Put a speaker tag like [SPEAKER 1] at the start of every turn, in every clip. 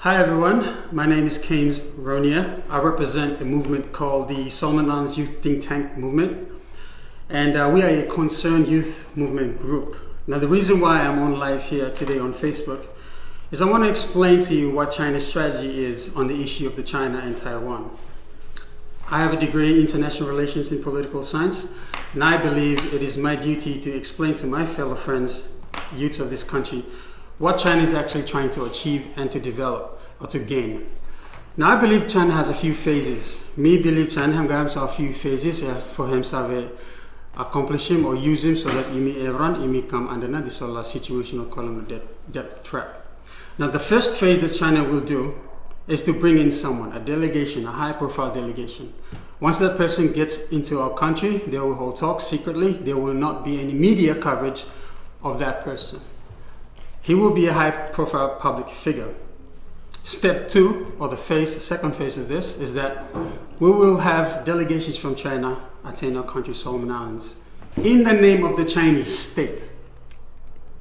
[SPEAKER 1] Hi everyone, my name is Keynes Ronia. I represent a movement called the Solomon Islands Youth Think Tank Movement, and we are a concerned youth movement group. Now the reason why I'm on live here today on Facebook is I want to explain to you what China's strategy is on the issue of the China and Taiwan. I have a degree in international relations and political science, and I believe it is my duty to explain to my fellow friends, youths of this country, what China is actually trying to achieve and to develop or to gain. Now I believe China has a few phases. Me believe China has a few phases for him to accomplish him or use him so that everyone come under this situation of calling the debt trap. Now the first phase that China will do is to bring in someone, a delegation, a high profile delegation. Once that person gets into our country, they will hold talks secretly. There will not be any media coverage of that person. He will be a high-profile public figure. Step two, or the second phase of this, is that we will have delegations from China attend our country, Solomon Islands, in the name of the Chinese state.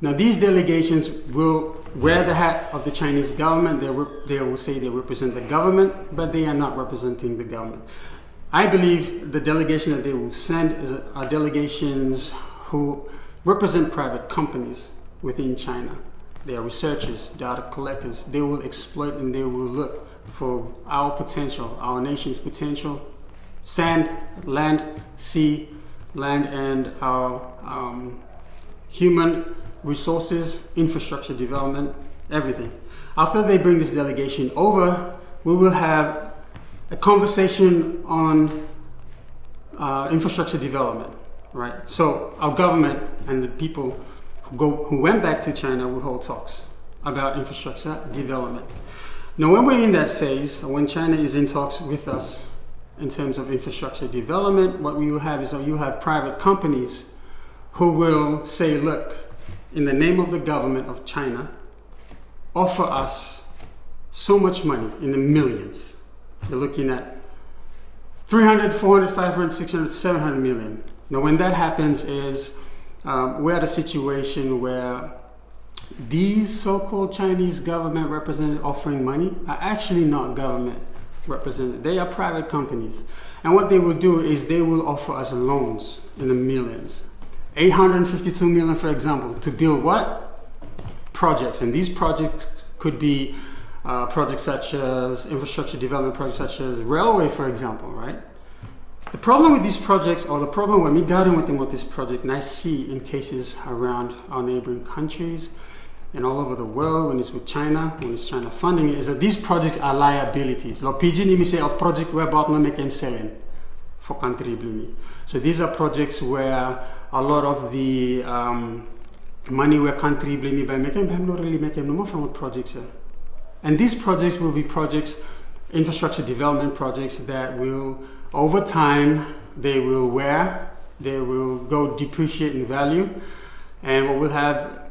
[SPEAKER 1] Now, these delegations will wear the hat of the Chinese government. They will say they represent the government, but they are not representing the government. I believe the delegation that they will send are delegations who represent private companies within China. They are researchers, data collectors. They will exploit and they will look for our potential, our nation's potential, sand, land, sea, land, and our human resources, infrastructure development, everything. After they bring this delegation over, we will have a conversation on infrastructure development, right? So our government and the people who went back to China will hold talks about infrastructure development. Now, when we're in that phase, when China is in talks with us in terms of infrastructure development, what we will have is you have private companies who will say, look, in the name of the government of China, offer us so much money in the millions. You're looking at 300, 400, 500, 600, 700 million. Now, when that happens is we're at a situation where these so-called Chinese government representatives offering money are actually not government representatives. They are private companies. And what they will do is they will offer us loans in the millions. 852 million, for example, to build what? Projects. And these projects could be projects such as infrastructure development projects such as railway, for example, right? The problem with these projects, or the problem with me dealing with this project, and I see in cases around our neighboring countries and all over the world, when it's with China, when it's China funding it, is that these projects are liabilities. Like PG me say a project where about no make them selling for country blue. So these are projects where a lot of the money where country blame by making them not really making no more from what projects are. And these projects will be projects, infrastructure development projects that will, over time, they will go depreciate in value, and what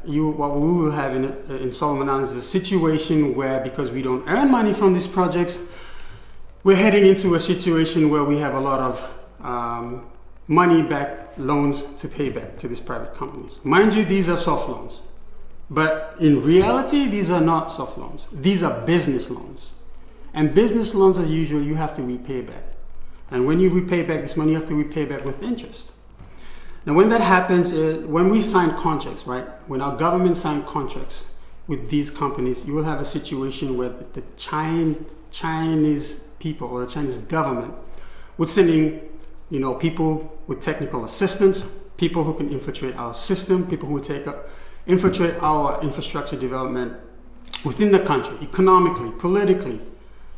[SPEAKER 1] we will have in Solomon Islands is a situation where, because we don't earn money from these projects, we're heading into a situation where we have a lot of money-back loans to pay back to these private companies. Mind you, these are soft loans, but in reality, these are not soft loans. These are business loans, and business loans, as usual, you have to repay back. And when you repay back this money, you have to repay back with interest. Now, when that happens, when we sign contracts, right? When our government sign contracts with these companies, you will have a situation where the Chinese people or the Chinese government would send in, people with technical assistance, people who can infiltrate our system, people who infiltrate our infrastructure development within the country, economically, politically,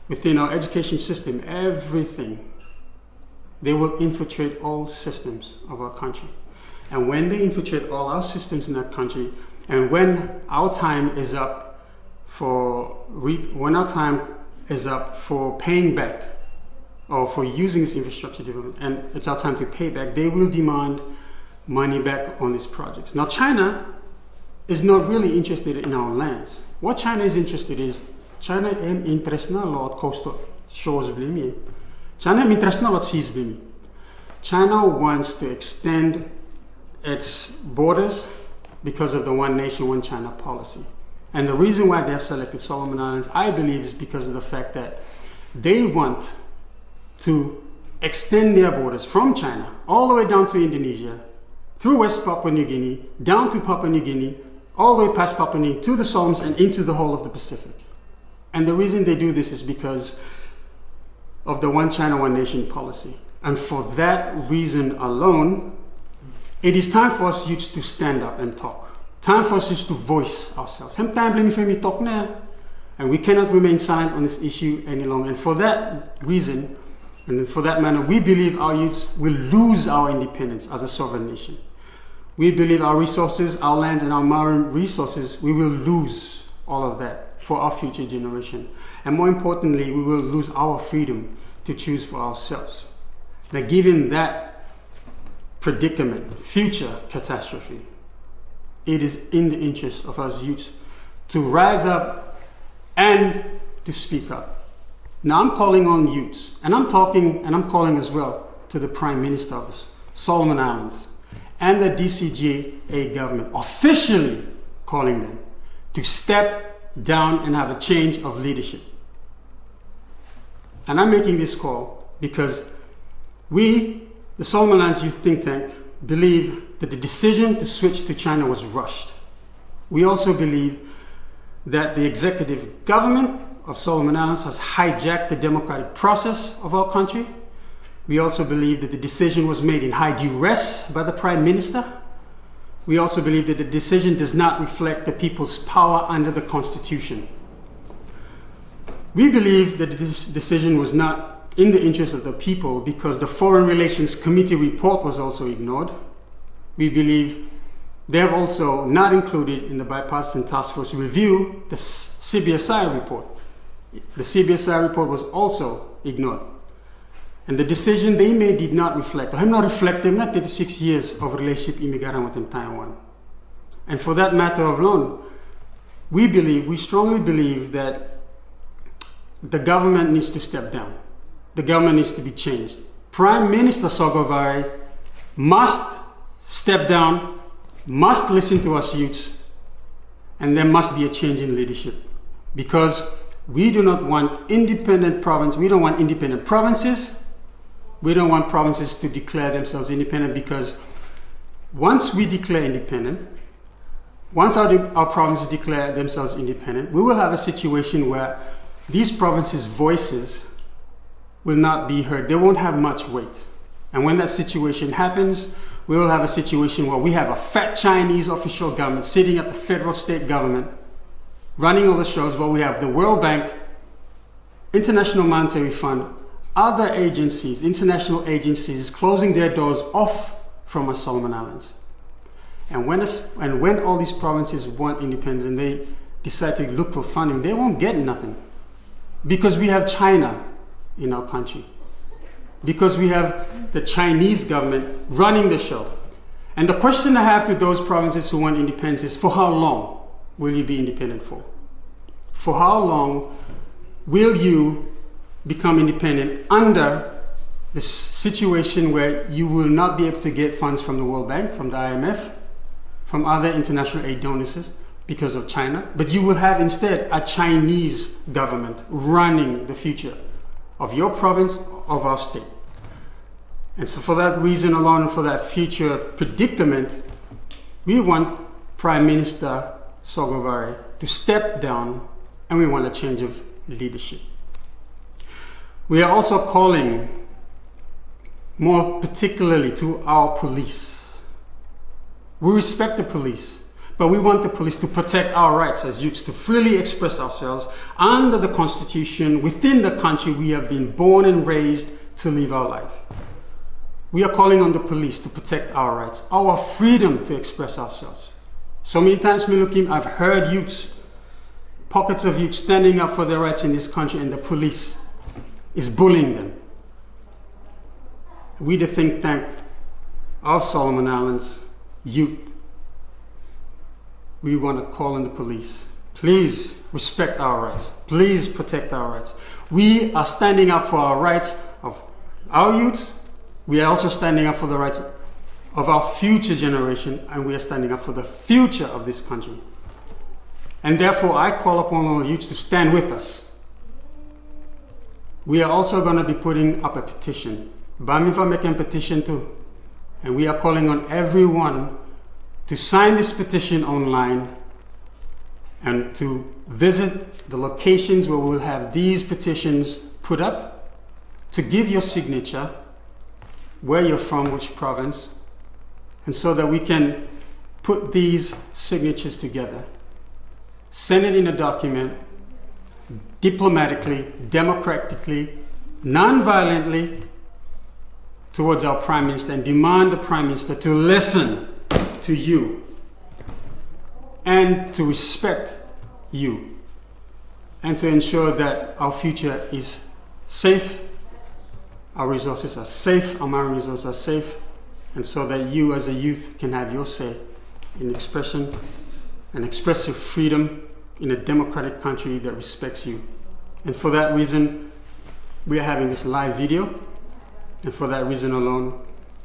[SPEAKER 1] within our education system, everything. They will infiltrate all systems of our country. And when they infiltrate all our systems in that country, and when our time is up for paying back or for using this infrastructure development, and it's our time to pay back, they will demand money back on these projects. Now, China is not really interested in our lands. What China is interested in is, China is interested in lot coastal shores blimi. China is interested in lot seas blimi. China wants to extend its borders because of the one nation, one China policy. And the reason why they have selected Solomon Islands, I believe, is because of the fact that they want to extend their borders from China all the way down to Indonesia, through West Papua New Guinea, down to Papua New Guinea, all the way past Papua New Guinea, to the Solomons and into the whole of the Pacific. And the reason they do this is because of the One China, One Nation policy. And for that reason alone, it is time for us youths to stand up and talk. Time for us youths to voice ourselves. And we cannot remain silent on this issue any longer. And for that reason, and for that matter, we believe our youths will lose our independence as a sovereign nation. We believe our resources, our lands, and our marine resources, we will lose all of that for our future generation. And more importantly, we will lose our freedom to choose for ourselves. Now, given that predicament, future catastrophe, it is in the interest of us youths to rise up and to speak up. Now, I'm calling on youths, and I'm calling as well to the Prime Minister of the Solomon Islands and the DCGA government, officially calling them to step down and have a change of leadership. And I'm making this call because we, the Solomon Islands Youth Think Tank, believe that the decision to switch to China was rushed. We also believe that the executive government of Solomon Islands has hijacked the democratic process of our country. We also believe that the decision was made in high duress by the Prime Minister. We also believe that the decision does not reflect the people's power under the Constitution. We believe that this decision was not in the interest of the people because the Foreign Relations Committee report was also ignored. We believe they have also not included in the bipartisan task force review the CBSI report. The CBSI report was also ignored. And the decision they made did not reflect, or not reflect them, not 36 years of relationship immigrant within Taiwan. And for that matter alone, we strongly believe that the government needs to step down. The government needs to be changed. Prime Minister Sogavare must step down, must listen to us youths, and there must be a change in leadership. Because we do not want independent province, we don't want independent provinces, we don't want provinces to declare themselves independent, because once we declare independent, once our provinces declare themselves independent, we will have a situation where these provinces' voices will not be heard. They won't have much weight. And when that situation happens, we will have a situation where we have a fat Chinese official government sitting at the federal state government, running all the shows, where we have the World Bank, International Monetary Fund, other agencies, international agencies, closing their doors off from our Solomon Islands. And when all these provinces want independence and they decide to look for funding, they won't get nothing. Because we have China in our country. Because we have the Chinese government running the show. And the question I have to those provinces who want independence is, for how long will you be independent for? For how long will you become independent under this situation where you will not be able to get funds from the World Bank, from the IMF, from other international aid donors because of China, but you will have instead a Chinese government running the future of your province, of our state. And so for that reason alone, for that future predicament, we want Prime Minister Sogavare to step down, and we want a change of leadership. We are also calling more particularly to our police. We respect the police, but we want the police to protect our rights as youths to freely express ourselves under the Constitution within the country we have been born and raised to live our life. We are calling on the police to protect our rights, our freedom to express ourselves. So many times, I've heard youths, pockets of youth standing up for their rights in this country, and the police is bullying them. We, the think tank of Solomon Islands youth, we want to call on the police. Please respect our rights. Please protect our rights. We are standing up for our rights of our youth. We are also standing up for the rights of our future generation, and we are standing up for the future of this country. And therefore, I call upon all youths to stand with us. We are also going to be putting up a petition. Bamifa making petition too. And we are calling on everyone to sign this petition online and to visit the locations where we will have these petitions put up, to give your signature, where you're from, which province, and so that we can put these signatures together, send it in a document, diplomatically, democratically, non-violently, towards our Prime Minister, and demand the Prime Minister to listen to you and to respect you and to ensure that our future is safe, our resources are safe, our marine resources are safe, and so that you as a youth can have your say in expression and expressive freedom in a democratic country that respects you. And for that reason, we are having this live video. And for that reason alone,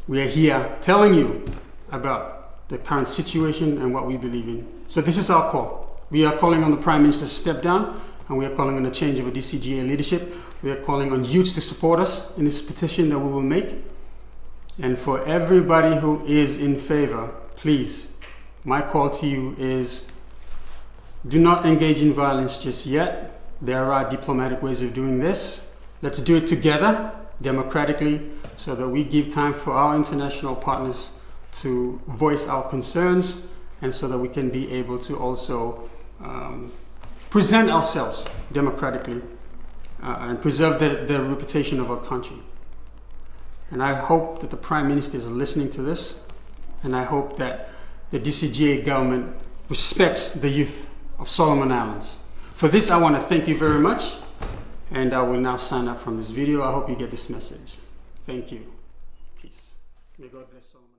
[SPEAKER 1] we are here telling you about the current situation and what we believe in. So this is our call. We are calling on the Prime Minister to step down, and we are calling on a change of a DCGA leadership. We are calling on youths to support us in this petition that we will make. And for everybody who is in favor, please, my call to you is do not engage in violence just yet. There are diplomatic ways of doing this. Let's do it together, democratically, so that we give time for our international partners to voice our concerns, and so that we can be able to also present ourselves democratically and preserve the reputation of our country. And I hope that the Prime Minister is listening to this, and I hope that the DCGA government respects the youth of Solomon Islands. For this, I want to thank you very much, and I will now sign up from this video. I hope you get this message. Thank you. Peace. May God bless Solomon.